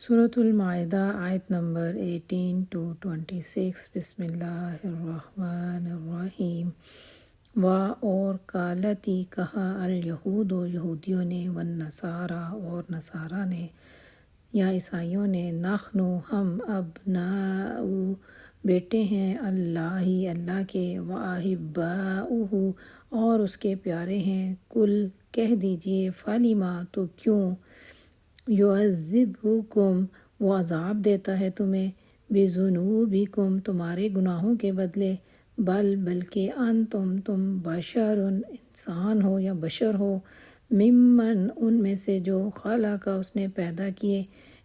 سورۃ المائدہ آیت number 18 to 26۔ بسم اللہ الرحمن الرحیم۔ اور کالتی کہا الیہود یہودیوں نے، والنصارا اور نصارہ نے یا عیسائیوں نے، نحنو ہم ابناء بیٹے ہیں اللہ کے، واحباؤہ اور اس کے پیارے ہیں۔ کل کہہ دیجئے، فلما تو کیوں، یعذبکم وہ عذاب دیتا ہے تمہیں، بذنوبکم تمہارے گناہوں کے بدلے، بلکہ تم بشر انسان ہو یا بشر ہو، ممن ان میں سے جو خلق اس نے پیدا کیے،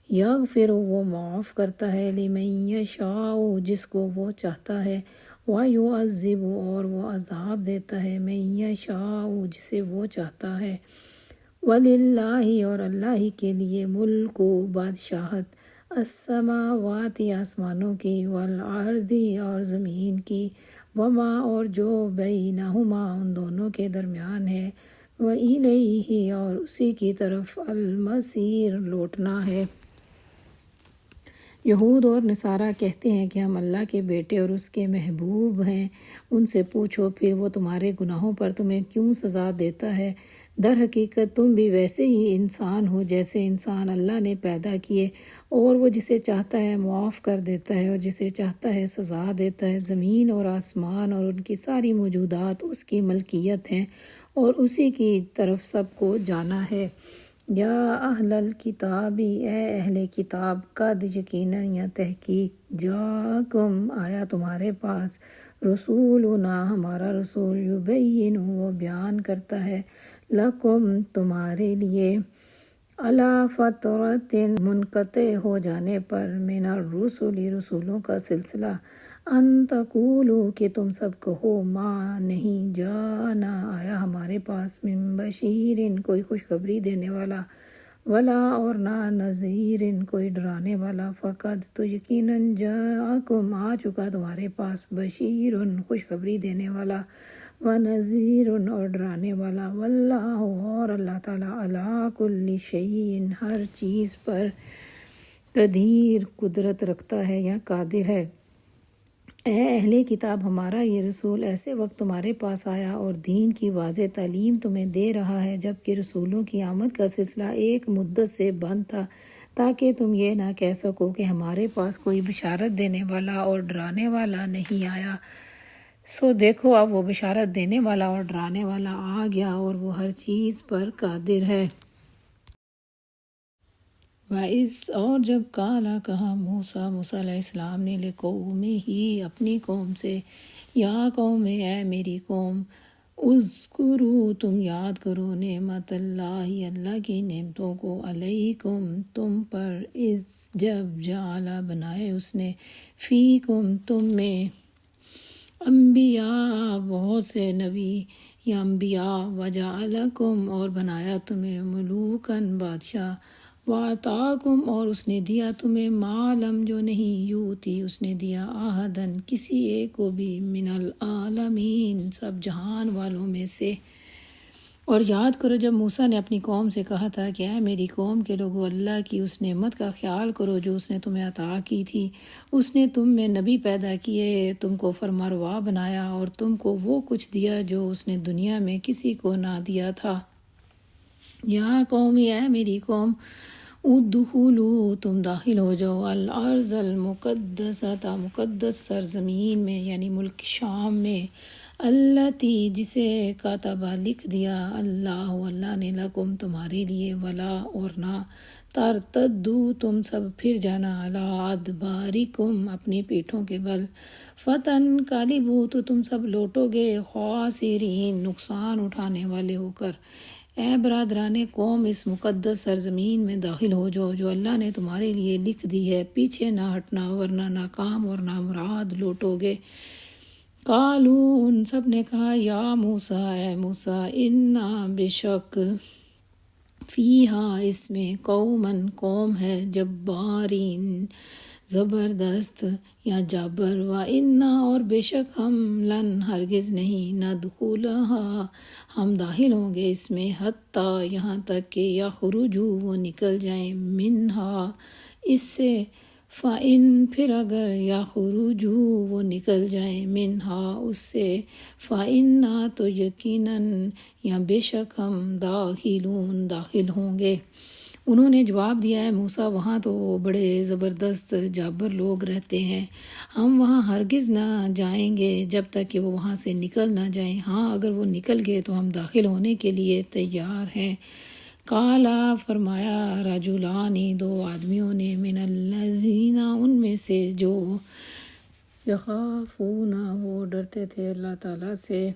یغفر وہ معاف کرتا ہے، لمن یشاء جس کو وہ چاہتا ہے، ویعذب اور وہ عذاب دیتا ہے، من یشاء جسے وہ چاہتا ہے۔ وَلِلَّهِ اور اللہ ہی کے لیے، ملک بادشاہت، السماوات آسمانوں کی، والارض اور زمین کی، وما اور جو بینہما ان دونوں کے درمیان ہے، وَإِلَيْهِ اور اسی کی طرف، المصیر لوٹنا ہے۔ یہود اور نصارہ کہتے ہیں کہ ہم اللہ کے بیٹے اور اس کے محبوب ہیں۔ ان سے پوچھو پھر وہ تمہارے گناہوں پر تمہیں کیوں سزا دیتا ہے؟ در حقیقت تم بھی ویسے ہی انسان ہو جیسے انسان اللہ نے پیدا کیے، اور وہ جسے چاہتا ہے معاف کر دیتا ہے اور جسے چاہتا ہے سزا دیتا ہے۔ زمین اور آسمان اور ان کی ساری موجودات اس کی ملکیت ہیں اور اسی کی طرف سب کو جانا ہے۔ یا اہل الکتاب اے اہل کتاب، قد یقیناً یا تحقیق، جاءکم آیا تمہارے پاس، رسولنا ہمارا رسول، یبین وہ بیان کرتا ہے، لکم تمہارے لیے، علی فترۃ منقطع ہو جانے پر، من الرسل رسولوں کا سلسلہ، ان تقولوا کہ تم سب کہو، ما نہیں، جاءنا آیا ہمارے پاس، من بشیر کوئی خوشخبری دینے والا، ولا اور نہ نذیر کوئی ڈرانے والا، فقد تو یقیناً جاءکم آ چکا تمہارے پاس، بشیر خوشخبری دینے والا، ونذیر اور ڈرانے والا، واللہ اور اللہ تعالیٰ، علی کل شیء ہر چیز پر، قدیر قدرت رکھتا ہے یا قادر ہے۔ اے اہل کتاب، ہمارا یہ رسول ایسے وقت تمہارے پاس آیا اور دین کی واضح تعلیم تمہیں دے رہا ہے، جبکہ رسولوں کی آمد کا سلسلہ ایک مدت سے بند تھا، تاکہ تم یہ نہ کہہ سکو کہ ہمارے پاس کوئی بشارت دینے والا اور ڈرانے والا نہیں آیا۔ سو دیکھو اب وہ بشارت دینے والا اور ڈرانے والا آ گیا اور وہ ہر چیز پر قادر ہے۔ وَإِذْ اور جب قالا کہا موسیٰ علیہ السلام نے، لِقَوْمِهِ اپنی قوم سے، یا قوم اے میری قوم، اذکروا تم یاد کرو نعمت اللہ کی نعمتوں کو، علیکم تم پر، اذ جب جعل بنائے اس نے، فیکم تم میں، انبیاء بہت سے نبی یا انبیاء، وجعلکم اور بنایا تمہیں، ملوکاً بادشاہ، وآتاکم اور اس نے دیا تمہیں، ما لم جو نہیں، یوتی اس نے دیا، احداً کسی ایک کو بھی، من العالمین سب جہان والوں میں سے۔ اور یاد کرو جب موسیٰ نے اپنی قوم سے کہا تھا کہ اے میری قوم کے لوگو، اللہ کی اس نعمت کا خیال کرو جو اس نے تمہیں عطا کی تھی۔ اس نے تم میں نبی پیدا کیے، تم کو فرمانروا بنایا اور تم کو وہ کچھ دیا جو اس نے دنیا میں کسی کو نہ دیا تھا۔ یا قومی اے میری قوم، ادخلوا تم داخل ہو جاؤ، الارض المقدسۃ مقدس سرزمین میں، یعنی ملک شام میں، التی جسے کاتبہ لکھ دیا، اللہ نے، لکم تمہارے لیے، ولا اور نہ، ترتدو تم سب پھر جانا، علی ادبارکم اپنی پیٹھوں کے بل، فتنقلبوا تو تم سب لوٹو گے، خاسرین نقصان اٹھانے والے ہو کر۔ اے برادران قوم، اس مقدس سرزمین میں داخل ہو جاؤ جو اللہ نے تمہارے لیے لکھ دی ہے، پیچھے نہ ہٹنا ورنہ ناکام اور نامراد لوٹو گے۔ قالو ان سب نے کہا، یا موسیٰ اے موسیٰ، انا بے شک، فیہا اس میں، قوم ہے، جبارین زبردست یا جابر، وَإِنَّا اور بے شک ہم، لن ہرگز نہیں، ندخلہا ہم داخل ہوں گے اس میں، حتیٰ یہاں تک کہ یخرجوا وہ نکل جائیں، منہا اس سے فَإِن پھر اگر یخرجو وہ نکل جائیں منہا اس سے فَإِنَّا تو یقیناً یا بے شک ہم داخلون داخل ہوں گے۔ انہوں نے جواب دیا ہے موسیٰ وہاں تو بڑے زبردست جابر لوگ رہتے ہیں، ہم وہاں ہرگز نہ جائیں گے جب تک کہ وہ وہاں سے نکل نہ جائیں، ہاں اگر وہ نکل گئے تو ہم داخل ہونے کے لیے تیار ہیں۔ قالا فرمایا رجلانی دو آدمیوں نے من الذین ان میں سے جو یخافون وہ ڈرتے تھے اللہ تعالیٰ سے،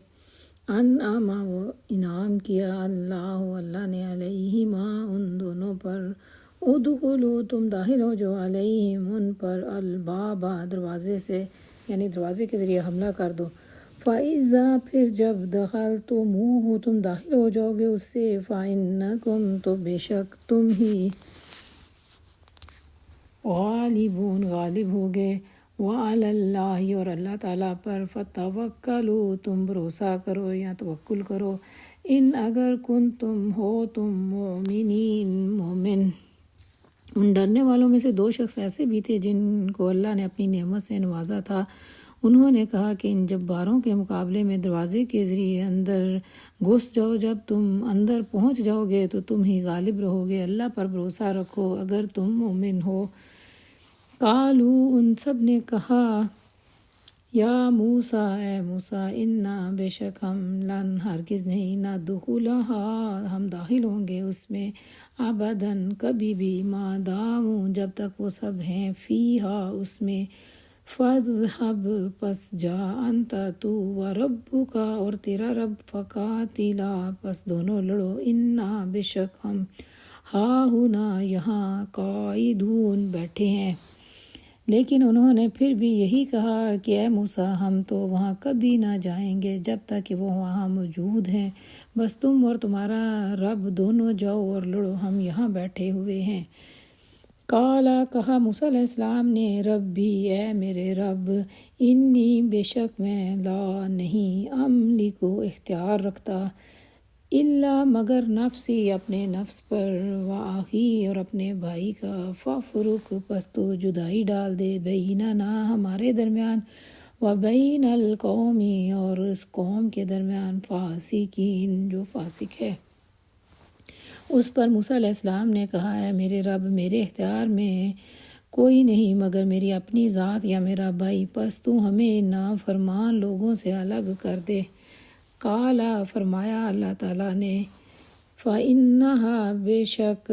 انعم وہ انعام کیا اللہ نے علیہما ان دونوں پر، ادخلوا تم داخل ہو جو علیہم ان پر الباب دروازے سے، یعنی دروازے کے ذریعے حملہ کر دو۔ فَإِذَا پھر جب دخلتموہ تم داخل ہو جاؤ گے اس سے فَإِنَّکُمْ تو بے شک تم ہی غالبون غالب ہوگے، وَعَلَى اللَّهِ اور اللہ تعالیٰ پر فَتَوَکَّلُوا تم بھروسہ کرو یا توکل کرو، ان اگر کنتم ہو تم مؤمنین مومن۔ ان ڈرنے والوں میں سے دو شخص ایسے بھی تھے جن کو اللہ نے اپنی نعمت سے نوازا تھا، انہوں نے کہا کہ ان جباروں کے مقابلے میں دروازے کے ذریعے اندر گھس جاؤ، جب تم اندر پہنچ جاؤ گے تو تم ہی غالب رہو گے، اللہ پر بھروسہ رکھو اگر تم مومن ہو۔ قالو ان سب نے کہا یا موسیٰ اے موسیٰ انا بے شک ہم لن ہرگز نہیں ندخلها ہم داخل ہوں گے اس میں ابداً کبھی بھی ما داموا جب تک وہ سب ہیں فیہا اس میں، فاذہب پس جا انت تو وربک اور تیرا رب فقاتلا پس دونوں لڑو انا بے شک ہم ہا ہنا یہاں قاعدون بیٹھے ہیں۔ لیکن انہوں نے پھر بھی یہی کہا کہ اے موسیٰ ہم تو وہاں کبھی نہ جائیں گے جب تک کہ وہ وہاں موجود ہیں، بس تم اور تمہارا رب دونوں جاؤ اور لڑو، ہم یہاں بیٹھے ہوئے ہیں۔ قالا کہا موسیٰ علیہ السلام نے ربی اے میرے رب انی بے شک میں لا نہیں املک اختیار رکھتا الا مگر نفسی اپنے نفس پر واخی اور اپنے بھائی کا فافرق پس تو جدائی ڈال دے بیننا ہمارے درمیان وبین القومی اور اس قوم کے درمیان فاسقین جو فاسق ہے۔ اس پر موسیٰ علیہ السلام نے کہا اے میرے رب میرے اختیار میں کوئی نہیں مگر میری اپنی ذات یا میرا بھائی، پس تو ہمیں نافرمان لوگوں سے الگ کر دے۔ قالا فرمایا اللہ تعالیٰ نے فَإِنَّهَا بے شک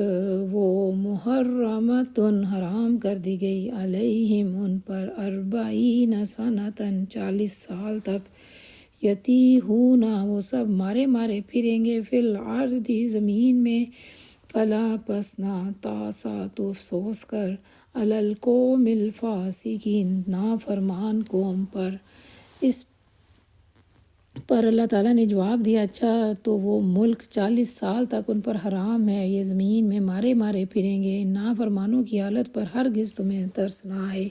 وہ محرمۃ حرام کر دی گئی علیہم ان پر 40 سنۃ 40 سال تک، یتیہون وہ سب مارے مارے پھریں گے فی الارض زمین میں، فلا پس نہ تاسا تو افسوس کر علی القوم الفاسقین نافرمان قوم پر۔ اس پر اللہ تعالیٰ نے جواب دیا اچھا تو وہ ملک 40 سال تک ان پر حرام ہے، یہ زمین میں مارے مارے پھریں گے، ان نافرمانوں کی حالت پر ہرگز تمہیں ترس نہ آئے۔